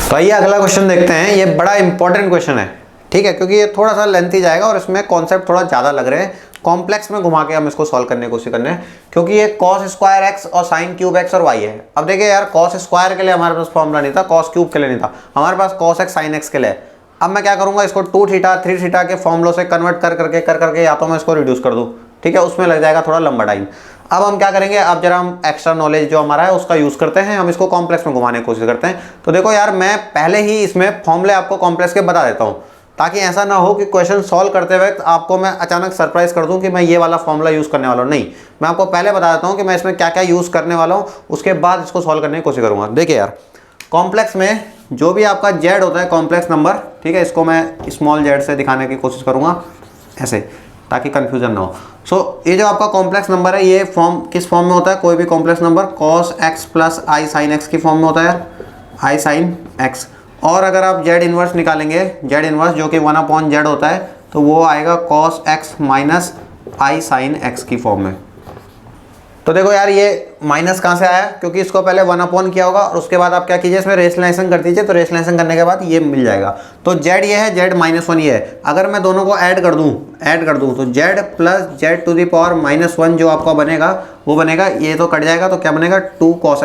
तो आइए अगला क्वेश्चन देखते हैं, ये बड़ा इंपॉर्टेंट क्वेश्चन है। ठीक है, क्योंकि ये थोड़ा सा लेंथी जाएगा और इसमें कॉन्सेप्ट थोड़ा ज़्यादा लग रहे हैं, कॉम्प्लेक्स में घुमा के हम इसको सॉल्व करने की कोशिश करने हैं, क्योंकि ये cos स्क्वायर x और sin क्यूब x और y है। अब देखिए यार, cos स्क्वायर के लिए हमारे पास फॉर्मूला नहीं था, cos क्यूब के लिए नहीं था, हमारे पास cos x sin x के लिए। अब मैं क्या करूंगा, इसको 2 थीटा 3 थीटा के फॉर्मूलों से कन्वर्ट कर करके या तो मैं इसको रिड्यूस कर दूं। ठीक है, उसमें लग जाएगा थोड़ा लंबा टाइम। अब हम क्या करेंगे, अब जरा हम एक्स्ट्रा नॉलेज जो हमारा है उसका यूज़ करते हैं, हम इसको कॉम्प्लेक्स में घुमाने की कोशिश करते हैं। तो देखो यार, मैं पहले ही इसमें फॉर्मूले आपको कॉम्प्लेक्स के बता देता हूँ, ताकि ऐसा ना हो कि क्वेश्चन सॉल्व करते वक्त आपको मैं अचानक सरप्राइज कर दूं कि मैं ये वाला फॉर्मूला यूज़ करने वाला हूँ। नहीं, मैं आपको पहले बता देता हूँ कि मैं इसमें क्या क्या यूज़ करने वाला हूँ, उसके बाद इसको सॉल्व करने की कोशिश करूँगा। देखिए यार, कॉम्प्लेक्स में जो भी आपका जेड होता है कॉम्प्लेक्स नंबर, ठीक है, इसको मैं स्मॉल जेड से दिखाने की कोशिश करूँगा ऐसे, ताकि कन्फ्यूजन ना हो। सो ये जो आपका कॉम्प्लेक्स नंबर है, ये फॉर्म किस फॉर्म में होता है, कोई भी complex number cos x plus आई साइन एक्स की फॉर्म में होता है, आई साइन एक्स। और अगर आप जेड इन्वर्स निकालेंगे, जेड इन्वर्स जो कि 1/z होता है, तो वो आएगा cos x माइनस आई साइन एक्स की फॉर्म में। तो देखो यार, ये माइनस कहाँ से आया, क्योंकि इसको पहले 1/ किया होगा और उसके बाद आप क्या कीजिए, इसमें रेशनलाइजेशन कर दीजिए, तो रेशनलाइजेशन करने के बाद ये मिल जाएगा। तो जेड ये है, जेड -1 ये है। अगर मैं दोनों को ऐड कर दूँ तो z plus z to the power -1 जो आपका बनेगा वो बनेगा, ये तो कट जाएगा, तो क्या बनेगा 2 cos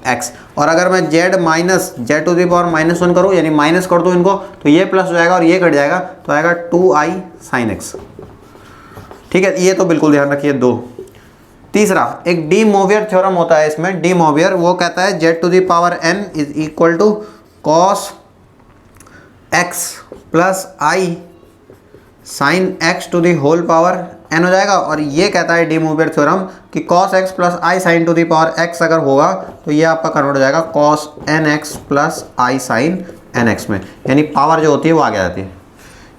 x। और अगर मैं z minus z to the power -1 करूँ, यानी माइनस कर दूँ इनको, तो ये प्लस हो जाएगा और ये कट जाएगा, तो आएगा 2i sin x। ठीक है, ये तो बिल्कुल ध्यान रखिए। 2, तीसरा एक डी मोवियर थ्योरम होता है इसमें, डी मोवियर वो कहता है z to the power n is equal to cos x plus I sine x to the whole power n हो जाएगा। और ये कहता है डी मोवियर थ्योरम कि cos x plus I sine to the power x अगर होगा तो ये आपका कन्वर्ट हो जाएगा cos nx प्लस आई साइन nx में, यानी पावर जो होती है वो आगे आ जाती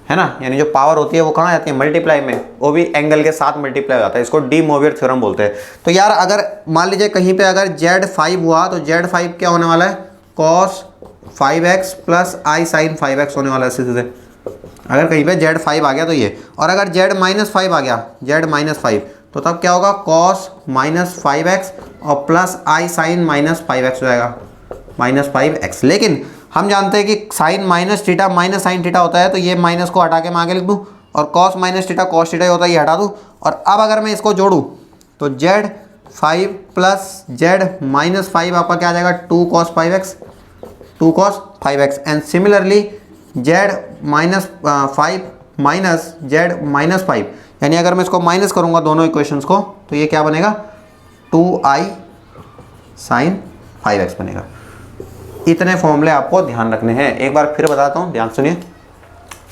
है ना, यानी जो पावर होती है वो कहाँ जाती है, मल्टीप्लाई में, वो भी एंगल के साथ मल्टीप्लाई हो जाता है, इसको डी मोवियर थ्योरम बोलते हैं। तो यार अगर मान लीजिए कहीं पे अगर z5 हुआ तो z5 क्या होने वाला है, cos 5x प्लस आई साइन 5x होने वाला है सीधे। अगर कहीं पे z5 आ गया तो ये, और अगर z-5 आ गया, z-5, तो तब क्या होगा, cos -5x और प्लस आई साइन -5x हो जाएगा, -5x। लेकिन हम जानते हैं कि sine minus theta minus sine theta होता है, तो ये माइनस को हटा के मैं आगे लिख दूँ, और cos minus theta cos theta होता है, ये हटा दूँ। और अब अगर मैं इसको जोड़ूँ तो z5 प्लस z-5 आपका क्या आ जाएगा, 2 cos 5x, 2 cos 5x। And similarly z-5 minus z-5, यानी अगर मैं इसको माइनस करूँगा दोनों इक्वेशंस को, तो ये क्या बनेगा, 2i साइन 5x बनेगा। इतने फॉर्मूले आपको ध्यान रखने हैं, एक बार फिर बताता हूँ, ध्यान सुनिए।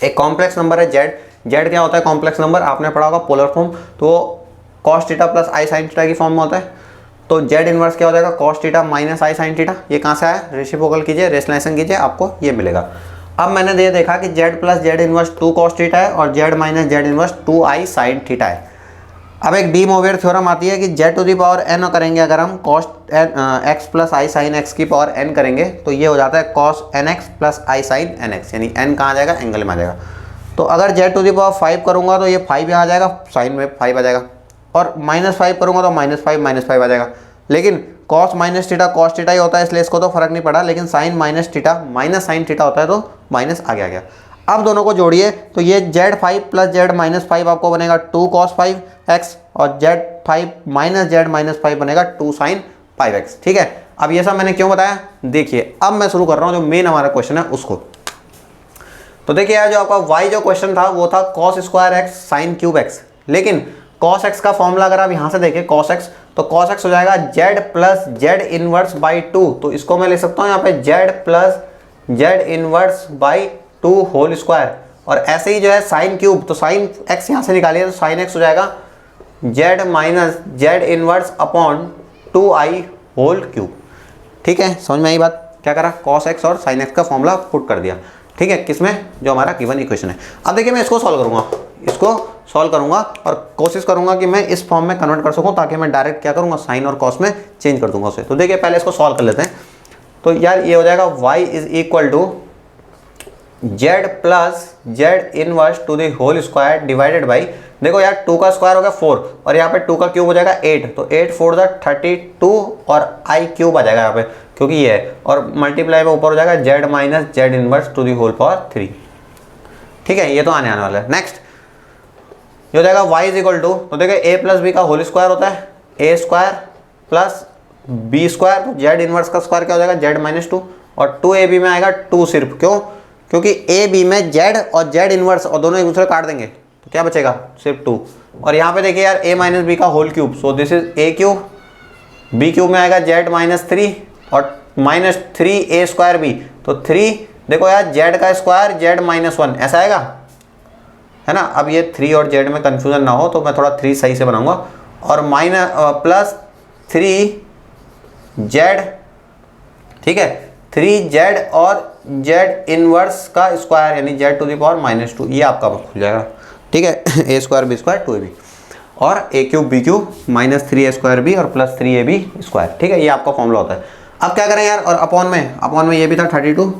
एक कॉम्प्लेक्स नंबर है z क्या होता है, कॉम्प्लेक्स नंबर आपने पढ़ा होगा पोलर फॉर्म, तो cos थीटा प्लस आई साइन थीटा की फॉर्म में होता है। तो z इनवर्स क्या हो जाएगा, cos थीटा माइनस आई साइन थीटा। ये कहाँ से आया, रेसिप्रोकल कीजिए, रेशनलाइजेशन कीजिए, आपको ये मिलेगा। अब मैंने ये देखा कि z plus Z inverse 2 cos theta है और z minus Z inverse 2i sine theta है। अब एक डी मोवियर थ्योरम आती है कि z to the power n करेंगे, अगर हम cos x प्लस आई साइन x की पावर n करेंगे, तो ये हो जाता है cos nx प्लस आई साइन nx, यानी n कहाँ आ जाएगा, एंगल में आ जाएगा। तो अगर z टू दी पावर 5 करूँगा तो ये 5 यहाँ आ जाएगा, साइन में 5 आ जाएगा, और -5 करूँगा तो -5 आ जाएगा। लेकिन cos minus theta cos theta ही होता है, इसलिए इसको तो फर्क नहीं पड़ा, लेकिन sine minus theta minus sine theta होता है, तो माइनस आ गया। अब दोनों को जोड़िए तो ये z5 प्लस z-5 आपको बनेगा 2 cos 5x और z5 माइनस z-5 बनेगा 2 sin 5x। ठीक है, अब ये सब मैंने क्यों बताया, देखिए अब मैं शुरू कर रहा हूँ जो मेन हमारा क्वेश्चन है उसको। तो देखिए यार, जो आपका y जो क्वेश्चन था वो था cos square x sin cube x, लेकिन cos x का फॉर्मूला अगर आप यहाँ से देखें cos x, तो cos x हो जाएगा z plus z inverse by 2, तो इसको मैं ले सकता हूँ यहाँ पे z plus z inverse by 2 whole square. और ऐसे ही जो है साइन क्यूब, तो साइन x यहाँ से निकालिए तो साइन x हो जाएगा z minus z inverse upon 2i whole cube. ठीक है, समझ में आई बात, क्या करा, cos x और sin x का फॉर्मूला पुट कर दिया। ठीक है, किसमें, जो हमारा गिवन इक्वेशन है। अब देखिए मैं इसको सॉल्व करूंगा, इसको सॉल्व करूंगा और कोशिश करूंगा कि मैं इस फॉर्म में कन्वर्ट कर सकूं, ताकि मैं डायरेक्ट क्या करूंगा, साइन और कॉस में चेंज कर दूंगा उसे। तो देखिए पहले इसको सॉल्व कर लेते हैं। तो यार ये हो जाएगा y is equal to z plus z inverse to the whole square divided by, देखो यार 2 का स्क्वायर हो गया 4 और यहाँ पे 2 का क्यूब हो जाएगा 8, तो 8 4 द 32 और i क्यूब आ जाएगा यहाँ पे, क्योंकि ये है, और मल्टीप्लाई में ऊपर हो जाएगा z minus z inverse to the whole power 3। ठीक है, ये तो आने वाला है। नेक्स्ट ये हो जाएगा y इज इक्वल टू, तो देखिए a प्लस बी का होल स्क्वायर होता है a square plus b square, तो z इनवर्स का स्क्वायर क्या हो जाएगा z माइनस 2, और 2ab में आएगा 2 सिर्फ, क्यों, क्योंकि a b में z और z इनवर्स और दोनों एक दूसरे काट देंगे तो क्या बचेगा, सिर्फ 2। और यहाँ पे देखिए यार a माइनस बी का whole cube, so this is a cube, b cube में आएगा z माइनस 3 और माइनस 3a स्क्वायर b, तो 3 देखो यार z का स्क्वायर z माइनस 1 ऐसा आएगा, है ना। अब ये 3 और z में कंफ्यूजन ना हो तो मैं थोड़ा 3 सही से बनाऊंगा, और माइनस प्लस 3z, ठीक है, 3z और z इनवर्स का स्क्वायर यानी z to the power minus 2, ये आपका खुल जाएगा। ठीक है, a square b square 2ab और a cube b cube minus 3a square b और प्लस 3ab स्क्वायर। ठीक है, ये आपका फॉर्मूला होता है। अब क्या करें यार, और अपॉन में ये भी था 32,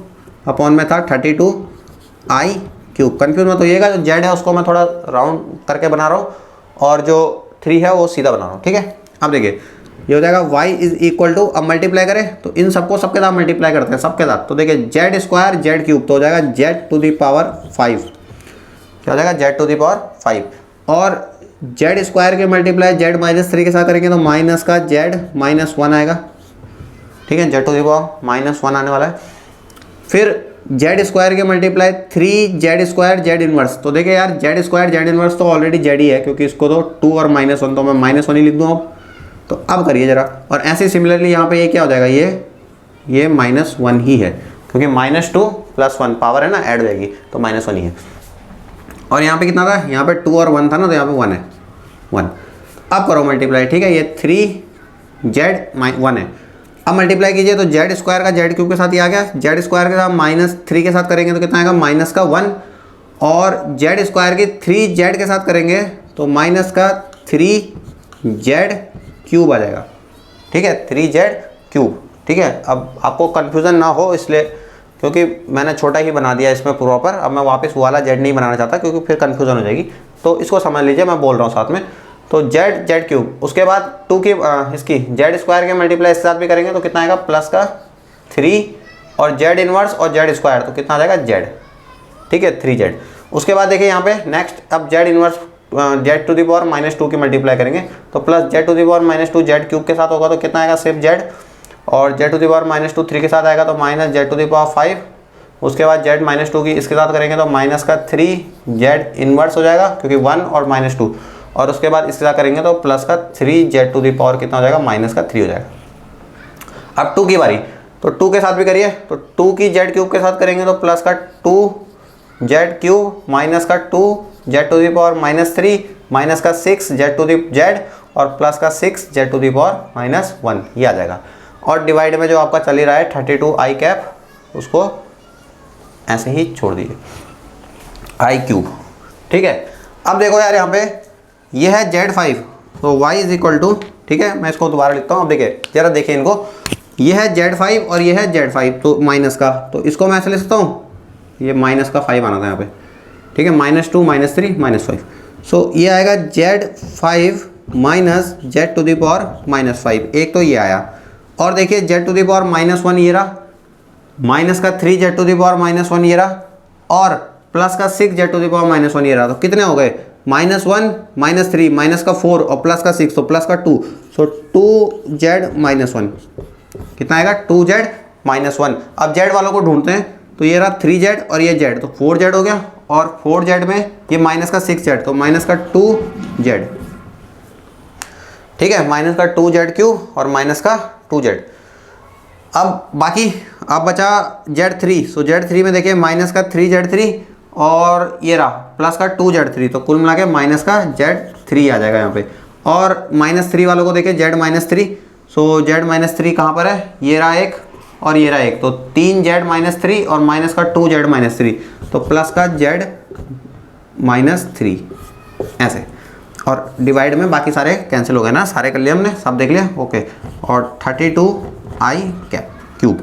अपॉन में था 32i क्यूब, कन्फ्यूज मत होइएगा, जो z है उसको मैं थोड़ा राउंड करके बना रहा हूँ और जो 3 है वो सीधा बना रहा हूँ। ठीक है, अब देखिए ये हो जाएगा y इज इक्वल टू, अब मल्टीप्लाई करें तो इन सबको सबके साथ मल्टीप्लाई करते हैं सबके साथ, तो देखिए z स्क्वायर z क्यूब तो हो जाएगा z टू द पावर 5, क्या हो जाएगा z टू द पावर 5, और z स्क्वायर के मल्टीप्लाई z माइनस 3 के साथ करेंगे तो माइनस का z माइनस 1 आएगा। ठीक है, z to the power minus 1 आने वाला है। फिर z स्क्वायर के multiply 3z square z inverse, तो देखिए यार z स्क्वायर z इनवर्स तो ऑलरेडी z ही है, क्योंकि इसको तो 2 और माइनस 1, तो मैं माइनस 1 ही लिख दूँ अब। तो अब करिए जरा, और ऐसे सिमिलरली यहाँ पे ये क्या हो जाएगा, ये माइनस 1 ही है, क्योंकि माइनस 2 प्लस 1 पावर है ना, ऐड हो जाएगी तो माइनस 1 ही है। और यहाँ पे कितना था, यहाँ पे 2 और 1 था ना, तो यहाँ पे 1 है, 1। अब करो मल्टीप्लाई, ठीक है, ये 3z 1 है। अब मल्टीप्लाई कीजिए तो z स्क्वायर का z क्यूब के साथ ही आ गया, z स्क्वायर के साथ माइनस 3 के साथ करेंगे तो कितना आएगा, माइनस का 1, और z स्क्वायर की 3z के साथ करेंगे तो माइनस का 3z क्यूब आ जाएगा। ठीक है, 3z क्यूब। ठीक है, अब आपको कन्फ्यूज़न ना हो इसलिए, क्योंकि मैंने छोटा ही बना दिया इसमें प्रॉपर, अब मैं वापस वो वाला z नहीं बनाना चाहता क्योंकि फिर कन्फ्यूज़न हो जाएगी, तो इसको समझ लीजिए, मैं बोल रहा हूँ साथ में। तो z क्यूब, उसके बाद 2 की इसकी z स्क्वायर के मल्टीप्लाई इसके साथ भी करेंगे तो कितना आएगा, प्लस का 3 और z इनवर्स और z स्क्वायर, तो कितना आ जाएगा z। ठीक है, 3z। उसके बाद देखिए यहाँ पे नेक्स्ट, अब z inverse z to the power minus 2 की मल्टीप्लाई करेंगे तो plus z to the power minus 2 z cube के साथ होगा तो कितना आएगा, सिर्फ z, और z to the power minus 2 3 के साथ आएगा तो minus z to the power 5। उसके बाद z माइनस 2 की इसके साथ करेंगे तो माइनस का 3z इनवर्स हो जाएगा, क्योंकि 1 और माइनस 2, और उसके बाद इसके साथ करेंगे तो प्लस का 3z टू द पावर कितना हो जाएगा, माइनस का 3 हो जाएगा। अब 2 की बारी, तो 2 के साथ भी करिए, तो 2 की z क्यूब के साथ करेंगे तो प्लस का 2z क्यूब माइनस का 2z to the power minus 3 minus का 6z टू द z और प्लस का 6z to the power minus 1, ये आ जाएगा। और डिवाइड में जो आपका चल ही रहा है 32i कैप, उसको ऐसे ही छोड़ दीजिए, i क्यूब। ठीक है, अब देखो यार यहाँ पे ये है z5, तो y इज इक्वल टू, ठीक है, मैं इसको दोबारा लिखता हूँ। अब देखिए जरा देखिए इनको, ये है z5 और ये है z5, तो माइनस का, तो इसको मैं ऐसे ले सकता हूँ, ये माइनस का 5 आना था यहाँ पे। ठीक है, -2 -3 -5, सो ये आएगा z5 minus z to the power -5, एक तो ये आया। और देखिए z टू द पावर -1 ये रहा, माइनस का 3z टू द पावर -1 ये रहा, और प्लस का 6z⁻⁻1 ये रहा, तो कितने हो गए -1 -3 माइनस का 4 और प्लस का 6 तो प्लस का 2, सो 2z-1 कितना आएगा 2z-1। अब z वालों को ढूंढते हैं, तो ये रहा 3z और ये z, तो 4z हो गया और 4z में ये माइनस का 6z तो माइनस का 2z, ठीक है, माइनस का 2z³ और माइनस का 2z। अब बाकी अब बचा z3, सो z3 में देखिए माइनस का 3z3 और ये रहा प्लस का 2z3, तो कुल मिला के माइनस का z3 आ जाएगा यहाँ पे। और -3 वालों को देखिए z-3, सो z-3 कहाँ पर है, ये रहा एक और ये रहा एक, तो 3z-3 और माइनस का 2z-3, तो प्लस का z-3 ऐसे। और डिवाइड में बाकी सारे कैंसिल हो गए ना, सारे कर लिए हमने, सब देख लिया, ओके। और 32i⁻³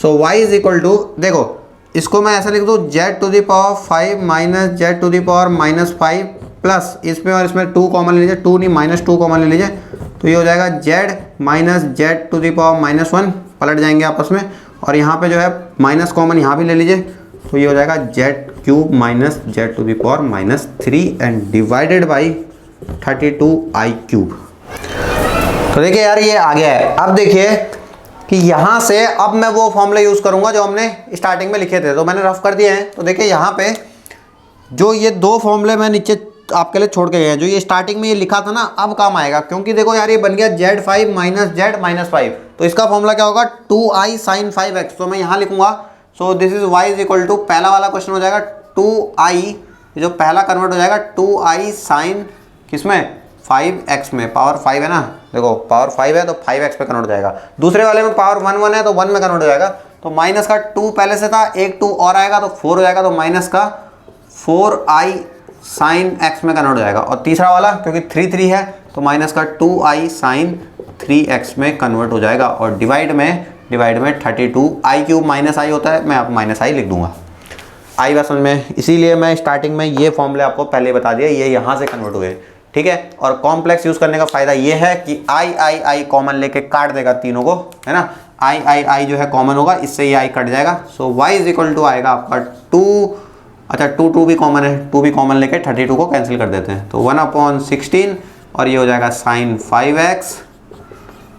so y is equal to, देखो इसको मैं ऐसा लिख दूँ z⁵ माइनस z⁻⁻5 प्लस इसमें और इसमें 2 कॉमन ले लीजिए, 2 नहीं -2 कॉमन ले लीजिए, तो ये हो जाएगा z माइनस z⁻⁻1 पलट जाएंगे आपस में, और यहाँ पे जो है माइनस कॉमन यहाँ भी ले लीजिए, तो ये हो जाएगा z³ minus z⁻3 and divided by 32i³। तो देखिए यार ये आ गया है। अब देखिए कि यहाँ से अब मैं वो फॉर्मूला यूज़ करूँगा जो हमने स्टार्टिंग में लिखे थे, तो मैंने रफ कर दिए हैं। तो देखिए यहाँ पे जो ये 2 फॉर्मूले मैं नीचे आपके लिए छोड़ के गए हैं, जो ये स्टार्टिंग में ये लिखा था ना, अब काम आएगा, क्योंकि देखो यार ये बन गया z5 माइनस z-5, तो इसका फॉर्मूला क्या होगा 2i sin 5x, तो मैं यहाँ लिखूंगा, so this is y is equal to, पहला वाला क्वेश्चन हो जाएगा 2i, जो पहला कन्वर्ट हो जाएगा 2i sin किसमें 5x में, पावर 5 है ना, देखो पावर 5 है तो 5x पे कन्वर्ट हो जाएगा। दूसरे वाले में पावर 1 है तो 1 में कन्वर्ट हो जाएगा, तो माइनस का 2 पहले से था, एक 2 और आएगा तो 4 हो जाएगा, तो माइनस का 4i sin x में कन्वर्ट हो जाएगा। और तीसरा वाला क्योंकि 3 है तो माइनस का 2i sin 3x में कन्वर्ट हो जाएगा। और डिवाइड में 32i³ माइनस i होता है, मैं आप माइनस i लिख दूंगा, आई बात समझ में। इसीलिए मैं स्टार्टिंग में ये फॉर्मूले आपको पहले बता दिया, ये यहाँ से कन्वर्ट हुए, ठीक है। और कॉम्प्लेक्स यूज करने का फायदा ये है कि आई कॉमन लेके काट देगा तीनों को, है ना, आई जो है कॉमन होगा, इससे ये आई कट जाएगा। सो y इज इक्वल टू आएगा आपका 2, अच्छा 2 भी कॉमन है, 2 भी कॉमन लेके 32 को कैंसिल कर देते हैं, तो 1/16 और ये हो जाएगा sin 5x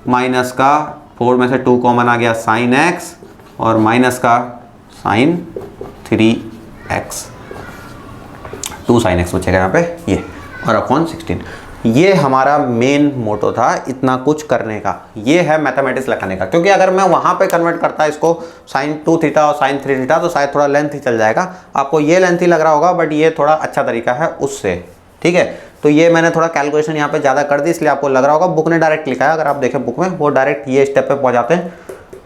माइनस का 4 में से 2 कॉमन आ गया sin x और माइनस का sin 3x, 2 sin x बचेगा यहाँ पे ये, और अपॉन 16। ये हमारा मेन मोटो था इतना कुछ करने का, ये है मैथमेटिक्स लिखने का। क्योंकि अगर मैं वहाँ पे कन्वर्ट करता इसको sin 2θ और sin 3θ तो शायद थोड़ा लेंथ ही चल जाएगा, आपको ये लेंथ ही लग रहा होगा, बट ये थोड़ा अच्छा तरीका है उससे, ठीक है। तो ये मैंने थोड़ा कैलकुलेशन यहाँ पे ज़्यादा कर दी, इसलिए आपको लग रहा होगा, बुक ने डायरेक्ट लिखा है, अगर आप देखें बुक में वो डायरेक्ट ये स्टेप पे पहुँच जाते हैं।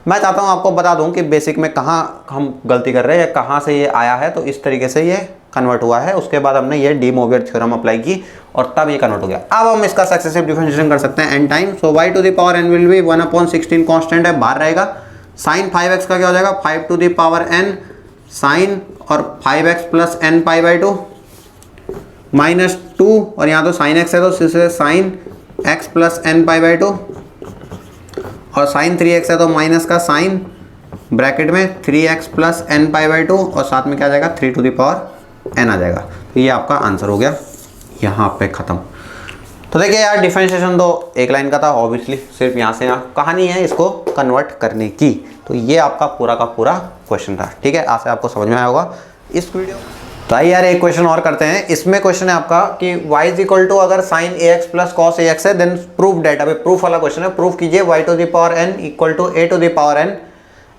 मैं चाहता हूँ आपको बता दूँ कि बेसिक में कहाँ हम गलती कर रहे हैं, कहाँ से ये आया है, तो इस तरीके से ये कन्वर्ट हुआ है। उसके बाद हमने ये डी मोवियर थ्योरम अप्लाई की और तब ये कन्वर्ट हो गया। अब हम इसका सक्सेसिव डिफरेंशिएशन कर सकते हैं n time, so y⁻n will be 1/16 constant है, बाहर रहेगा। sin 5x का क्या हो जाएगा 5⁻n sin और 5x प्लस n π/2 -2 और यहाँ तो sin x है तो इससे sin x प्लस n π/2 और sin 3x है तो माइनस का sin ब्रैकेट में 3x प्लस n π/2 और साथ में क्या आ जाएगा 3n आ जाएगा। तो ये आपका आंसर हो गया, यहाँ पे ख़त्म। तो देखिए यार डिफरेंशिएशन तो एक लाइन का था, ऑब्वियसली सिर्फ यहाँ से यहाँ कहानी है इसको कन्वर्ट करने की। तो ये आपका पूरा का पूरा क्वेश्चन था, ठीक है। आज से आपको समझ में आया होगा इस वीडियो। तो आइए यार एक क्वेश्चन और करते हैं। इसमें क्वेश्चन है आपका कि y इज इक्वल टू अगर sin ax plus cos ax है देन प्रूफ डेट। अभी प्रूफ वाला क्वेश्चन है, प्रूफ कीजिए y⁻n equal to a⁻n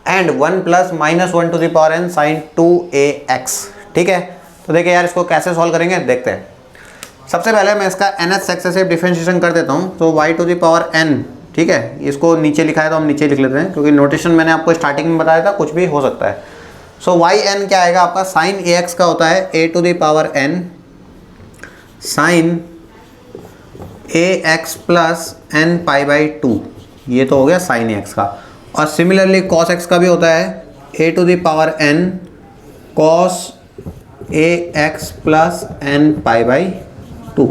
and 1 plus -1/n sin 2ax, ठीक है। तो देखिए यार इसको कैसे सॉल्व करेंगे देखते हैं। सबसे पहले मैं इसका nth सक्सेसिव डिफरेंशिएशन कर देता हूँ। तो y⁻n, ठीक है, इसको नीचे लिखा है तो हम नीचे लिख लेते हैं, क्योंकि नोटेशन मैंने आपको स्टार्टिंग में बताया था, कुछ भी हो सकता है। सो yn क्या आएगा आपका, sin ax का होता है a⁻n sin ax plus n π/2, ये तो हो गया sin ax का। और सिमिलरली cos x का भी होता है a⁻n cos ax plus n π/2।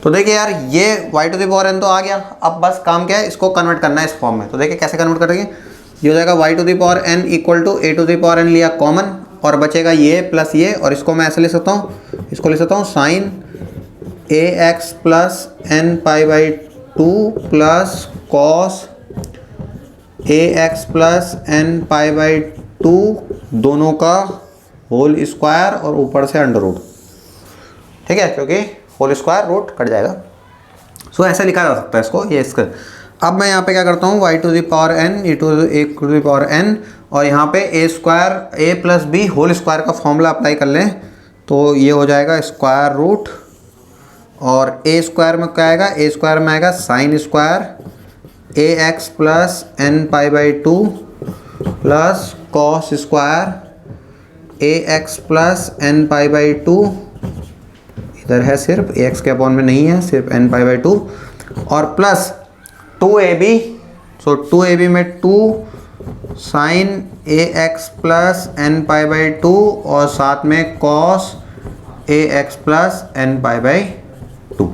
तो देखिए यार ये y⁻n तो आ गया, अब बस काम क्या है, इसको कन्वर्ट करना है इस फॉर्म में। तो देखिए कैसे कन्वर्ट करेंगे, ये हो जाएगा y⁻n इक्वल टू a⁻n लिया कॉमन और बचेगा ये प्लस ये, और इसको मैं ऐसे ले सकता हूँ, इसको ले सकता हूँ sine a x plus N pi by two plus cos a x plus N pi by two, दोनों का होल स्क्वायर और ऊपर से अंडर रूट। ठीक है, क्योंकि होल स्क्वायर रूट कट जाएगा। सो ऐसे लिखा जा सकता है इसको, ये इसका। अब मैं यहाँ पे क्या करता हूँ, y to the power n e to the power n, और यहाँ पे a square a plus b whole square का फॉर्मूला अप्लाई कर लें तो ये हो जाएगा स्क्वायर रूट, और a स्क्वायर में क्या आएगा, a स्क्वायर में आएगा sine square a x plus N pi by two plus cos square a x plus N pi by two, इधर है सिर्फ ए एक्स के अपॉन में नहीं है, सिर्फ एन पाई बाई टू, और प्लस 2ab, सो 2ab में 2 sine a x plus N pi by two, और साथ में cos a x plus N pi by two.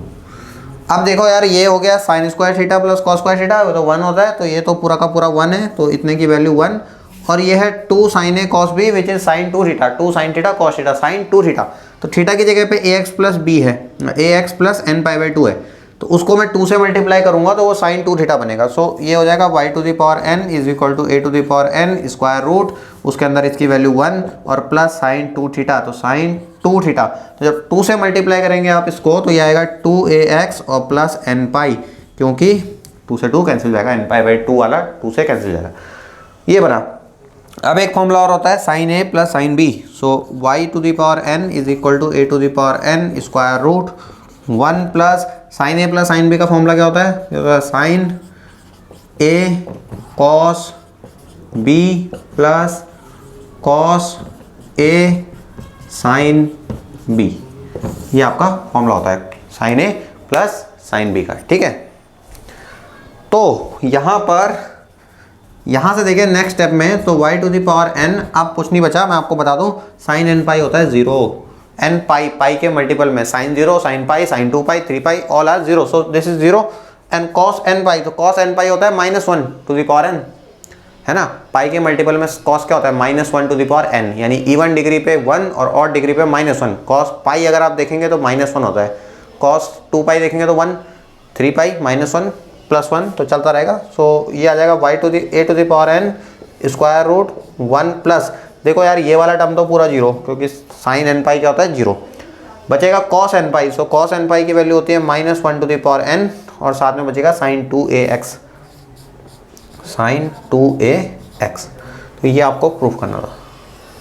अब देखो यार, ये हो गया sine square theta plus cos square theta, तो 1 होता है, तो ये तो पूरा का पूरा 1 है, तो इतने की वैल्यू 1, और ये है 2 sine A cos B which is sine 2 theta, 2 sine theta cos theta, sine 2 theta. तो थीटा की जगह पे ए एक्स प्लस बी है, A x plus N pi by two है, तो उसको मैं 2 से मल्टीप्लाई करूंगा तो वो साइन 2 थीटा बनेगा। सो ये हो जाएगा y to the power n is equal to a to the power n square root, उसके अंदर इसकी वैल्यू 1 और प्लस साइन 2 थीटा, तो साइन 2 थीटा। तो जब 2 से मल्टीप्लाई करेंगे आप इसको तो ये आएगा 2ax और प्लस n पाई, क्योंकि 2 से 2 कैंसिल जाएगा, n पाई बाई 2 वाला 2 से कैंसिल जाएगा। ये बना। अब एक फॉर्मूला और होता है sine a plus sine b, so y to the power n is equal to a to the power n square root 1 plus sine a plus sine b का फॉर्मूला क्या होता है, sine A cos b plus cos a sine b, ये आपका formula होता है sine a plus sine b का। ठीक है, तो यहाँ पर यहाँ से देखिए नेक्स्ट स्टेप में, तो y to the power n, अब कुछ नहीं बचा, मैं आपको बता दूं साइन n पाई होता है 0, n पाई, पाई के मल्टीपल में sine 0, sine pi, sine 2 pi, 3 pi, all are 0, so this is 0, and cos n pi, तो कॉस n पाई होता है -1 टू द पावर n, है ना। पाई के मल्टीपल में कॉस क्या होता है, -1 टू द पावर n, यानी इवन डिग्री पे 1 और ऑड डिग्री पे -1। कॉस पाई अगर आप देखेंगे तो -1 होता है, कॉस 2 पाई देखेंगे तो 1, 3 पाई -1 प्लस 1, तो चलता रहेगा। सो ये आ जाएगा y to the a to the power n square root 1 plus, देखो यार ये वाला टर्म तो पूरा 0, क्योंकि साइन n पाई क्या होता है 0, बचेगा कॉस n पाई, सो कॉस n पाई की वैल्यू होती है -1 टू द पावर n, और साथ में बचेगा साइन 2ax, साइन 2ax। तो ये आपको प्रूफ करना था,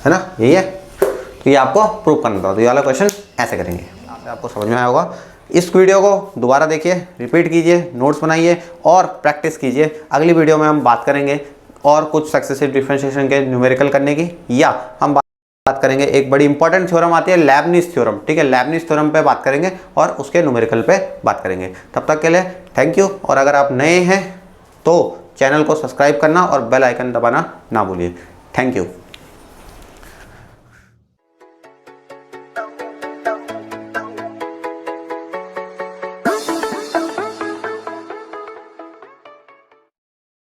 है ना, यही है, तो ये आपको प्रूफ करना था। तो ये वाला क्वेश्चन ऐसे करेंगे, आपको समझ में आया होगा। इस वीडियो को दोबारा देखिए, रिपीट कीजिए, नोट्स बनाइए और प्रैक्टिस कीजिए। अगली वीडियो में हम बात करेंगे और कुछ सक्सेसिव डिफरेंशिएशन के न्यूमेरिकल करने की, या हम बात करेंगे एक बड़ी इंपॉर्टेंट थ्योरम आती है लेबनिज थ्योरम। ठीक है, लेबनिज थ्योरम पे बात करेंगे और उसके न्यूमेरिकल पे बात करेंगे। तब तक के लिए थैंक यू, और अगर आप नए हैं तो चैनल को सब्सक्राइब करना और बेल आइकन दबाना ना भूलिए। Thank you.